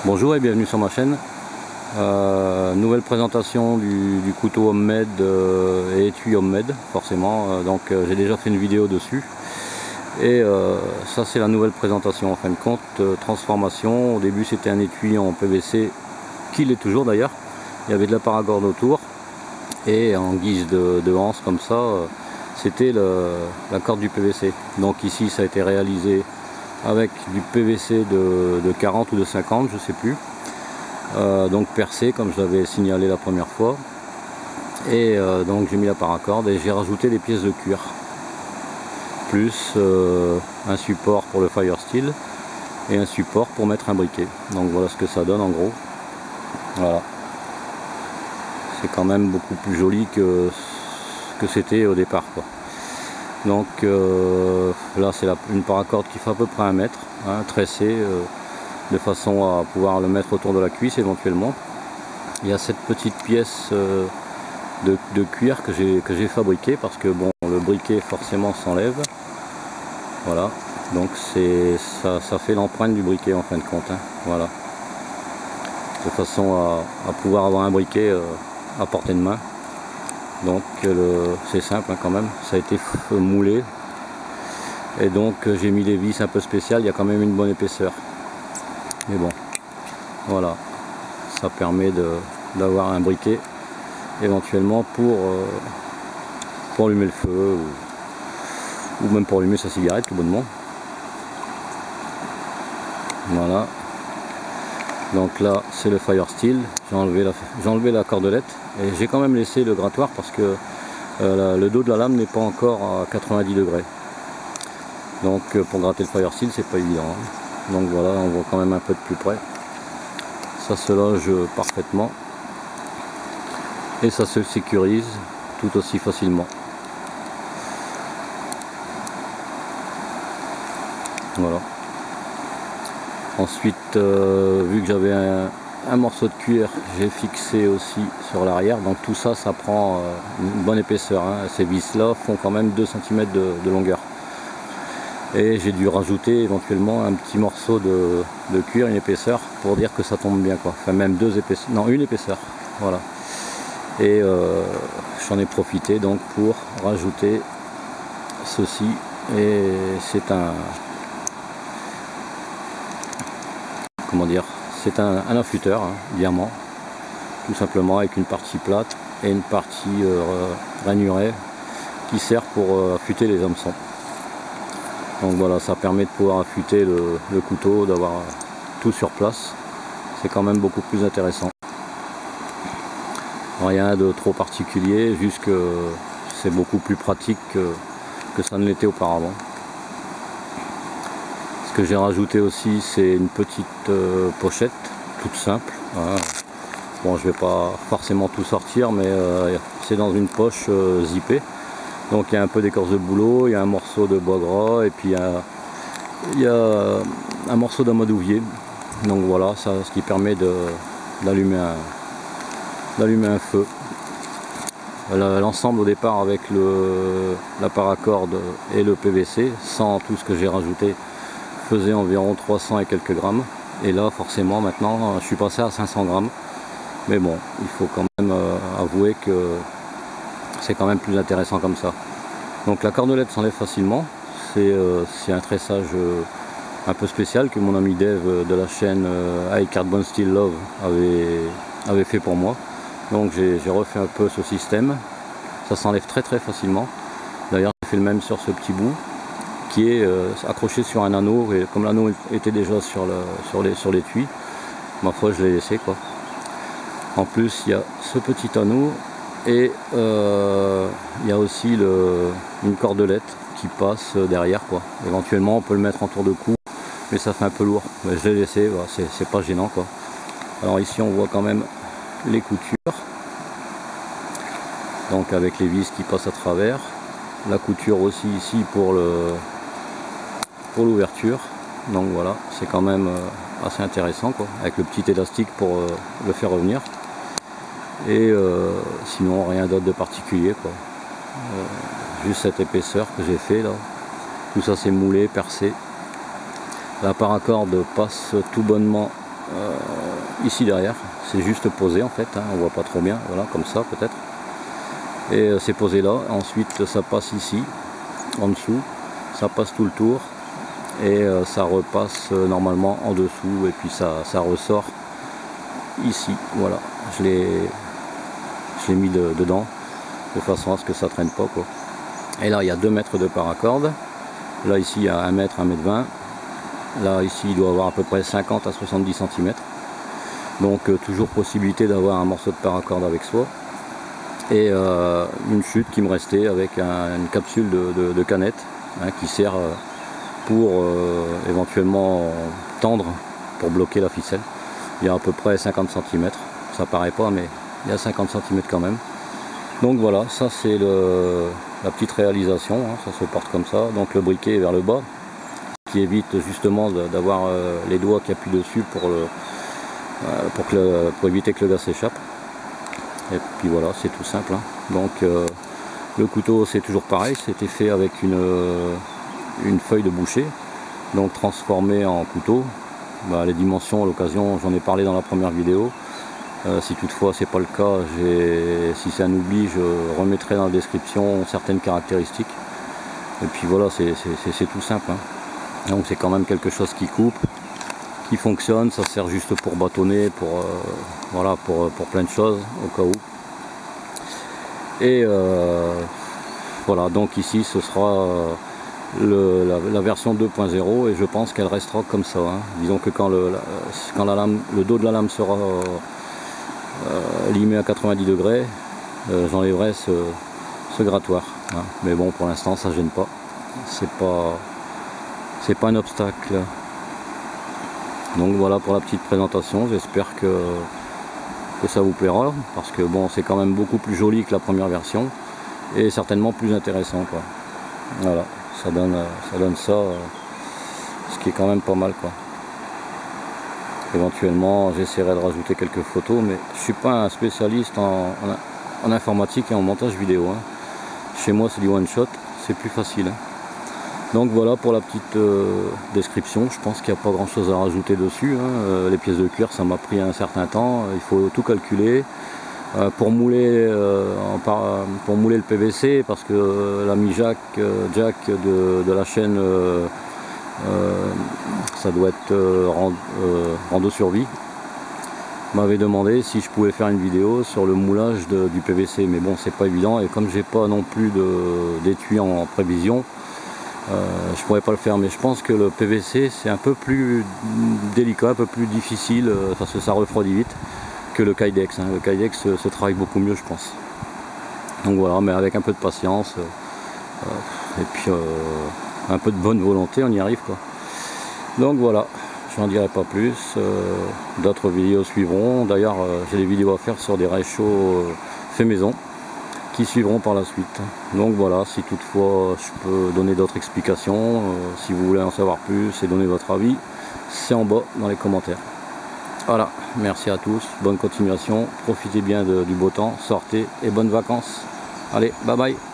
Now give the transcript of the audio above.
Bonjour et bienvenue sur ma chaîne. Nouvelle présentation du couteau homemade et étui homemade forcément. J'ai déjà fait une vidéo dessus. Et ça c'est la nouvelle présentation en fin de compte, transformation. Au début c'était un étui en PVC, qui l'est toujours d'ailleurs. Il y avait de la paracorde autour. Et en guise de anse comme ça, c'était la corde du PVC. Donc ici ça a été réalisé avec du PVC de 40 ou de 50, je sais plus. Donc percé comme je l'avais signalé la première fois. Et donc j'ai mis la paracorde et j'ai rajouté des pièces de cuir. Plus un support pour le fire steel et un support pour mettre un briquet. Donc voilà ce que ça donne en gros. Voilà. C'est quand même beaucoup plus joli que c'était au départ, quoi. Donc là c'est une paracorde qui fait à peu près 1 mètre, hein, tressée de façon à pouvoir le mettre autour de la cuisse éventuellement. Il y a cette petite pièce de cuir que j'ai fabriquée parce que bon, le briquet forcément s'enlève. Voilà, donc ça fait l'empreinte du briquet en fin de compte, hein. Voilà, de façon à pouvoir avoir un briquet à portée de main. Donc c'est simple, hein, quand même, ça a été moulé et donc j'ai mis des vis un peu spéciales. Il y a quand même une bonne épaisseur, mais bon voilà, ça permet d'avoir un briquet éventuellement pour allumer le feu ou même pour allumer sa cigarette tout bonnement. Voilà, donc là c'est le fire steel. J'ai enlevé la cordelette et j'ai quand même laissé le grattoir parce que le dos de la lame n'est pas encore à 90 degrés. Donc pour gratter le fire steel c'est pas évident, hein. Donc voilà, on voit quand même un peu de plus près. Ça se loge parfaitement et ça se sécurise tout aussi facilement. Voilà. Ensuite, vu que j'avais un morceau de cuir, j'ai fixé aussi sur l'arrière. Donc tout ça, ça prend une bonne épaisseur, hein. Ces vis là font quand même 2 cm de longueur. Et j'ai dû rajouter éventuellement un petit morceau de cuir, une épaisseur, pour dire que ça tombe bien, quoi. Enfin même 2 épaisseurs, non, une épaisseur. Voilà. Et j'en ai profité donc pour rajouter ceci. Et c'est c'est un affûteur, hein, diamant, tout simplement, avec une partie plate et une partie rainurée qui sert pour affûter les hameçons. Donc voilà, ça permet de pouvoir affûter le couteau, d'avoir tout sur place. C'est quand même beaucoup plus intéressant. Rien de trop particulier, juste que c'est beaucoup plus pratique que ça ne l'était auparavant. Ce que j'ai rajouté aussi, c'est une petite pochette toute simple. Voilà. Bon, je vais pas forcément tout sortir, mais c'est dans une poche zippée. Donc il y a un peu d'écorce de bouleau, il y a un morceau de bois gras et puis il y a un morceau d'amadouvier. Donc voilà, ça, ce qui permet d'allumer un feu. L'ensemble au départ avec la paracorde et le PVC, sans tout ce que j'ai rajouté, faisait environ 300 et quelques grammes. Et là forcément maintenant je suis passé à 500 grammes. Mais bon, il faut quand même avouer que c'est quand même plus intéressant comme ça. Donc la cordelette s'enlève facilement. C'est un tressage un peu spécial que mon ami Dave de la chaîne I Carbon Steel Love avait fait pour moi. Donc j'ai refait un peu ce système. Ça s'enlève très facilement. D'ailleurs j'ai fait le même sur ce petit bout qui est accroché sur un anneau, et comme l'anneau était déjà sur l'étui, ma foi je l'ai laissé, quoi. En plus il y a ce petit anneau et il y a aussi une cordelette qui passe derrière, quoi. Éventuellement on peut le mettre en tour de cou, mais ça fait un peu lourd, mais je l'ai laissé, voilà, c'est pas gênant, quoi. Alors ici on voit quand même les coutures, donc avec les vis qui passent à travers, la couture aussi ici pour l'ouverture. Donc voilà, c'est quand même assez intéressant, quoi, avec le petit élastique pour le faire revenir. Et sinon rien d'autre de particulier, quoi. Juste cette épaisseur que j'ai fait là, tout ça c'est moulé, percé. La paracorde passe tout bonnement ici derrière. C'est juste posé en fait, hein, on voit pas trop bien, voilà, comme ça peut-être. Et c'est posé là, ensuite ça passe ici, en dessous, ça passe tout le tour, et ça repasse normalement en dessous, et puis ça ressort ici, voilà. Je l'ai mis dedans, de façon à ce que ça traîne pas, quoi. Et là il y a 2 mètres de paracorde, là ici il y a 1 mètre, 1 mètre 20, là ici il doit avoir à peu près 50 à 70 cm. Donc toujours possibilité d'avoir un morceau de paracorde avec soi. Et une chute qui me restait avec une capsule de canette, hein, qui sert pour éventuellement tendre, pour bloquer la ficelle. Il y a à peu près 50 cm, ça paraît pas, mais il y a 50 cm quand même. Donc voilà, ça c'est la petite réalisation, hein, ça se porte comme ça. Donc le briquet est vers le bas, qui évite justement d'avoir les doigts qui appuient dessus pour éviter que le gaz s'échappe. Et puis voilà, c'est tout simple, hein. Donc le couteau c'est toujours pareil, c'était fait avec une feuille de boucher, donc transformé en couteau. Bah, les dimensions à l'occasion, j'en ai parlé dans la première vidéo. Si toutefois c'est pas le cas, si c'est un oubli, je remettrai dans la description certaines caractéristiques. Et puis voilà, c'est tout simple, hein. Donc c'est quand même quelque chose qui coupe, qui fonctionne, ça sert juste pour bâtonner, voilà, pour plein de choses au cas où. Et voilà, donc ici ce sera la version 2.0, et je pense qu'elle restera comme ça, hein. Disons que quand le dos de la lame sera limé à 90 degrés, j'enlèverai ce grattoir, hein. Mais bon, pour l'instant ça gêne pas, c'est pas un obstacle. Donc voilà pour la petite présentation, j'espère que ça vous plaira, parce que bon, c'est quand même beaucoup plus joli que la première version, et certainement plus intéressant, quoi. Voilà, ça donne ça, ce qui est quand même pas mal, quoi. Éventuellement j'essaierai de rajouter quelques photos, mais je suis pas un spécialiste en informatique et en montage vidéo, hein. Chez moi c'est du one shot, c'est plus facile, hein. Donc voilà pour la petite description. Je pense qu'il n'y a pas grand chose à rajouter dessus, hein. Les pièces de cuir, ça m'a pris un certain temps, il faut tout calculer. Pour mouler le PVC, parce que l'ami Jack de la chaîne, ça doit être Rando Survie, m'avait demandé si je pouvais faire une vidéo sur le moulage du PVC, mais bon, c'est pas évident, et comme j'ai pas non plus d'étui en prévision, je pourrais pas le faire. Mais je pense que le PVC c'est un peu plus délicat, un peu plus difficile, parce que ça refroidit vite, que le Kydex, hein. Le Kydex se travaille beaucoup mieux, je pense. Donc voilà, mais avec un peu de patience et puis un peu de bonne volonté, on y arrive, quoi. Donc voilà, j'en dirai pas plus. D'autres vidéos suivront. D'ailleurs j'ai des vidéos à faire sur des réchauds fait maison qui suivront par la suite. Donc voilà, si toutefois je peux donner d'autres explications, si vous voulez en savoir plus et donner votre avis, c'est en bas dans les commentaires. Voilà, merci à tous, bonne continuation, profitez bien du beau temps, sortez et bonnes vacances. Allez, bye bye.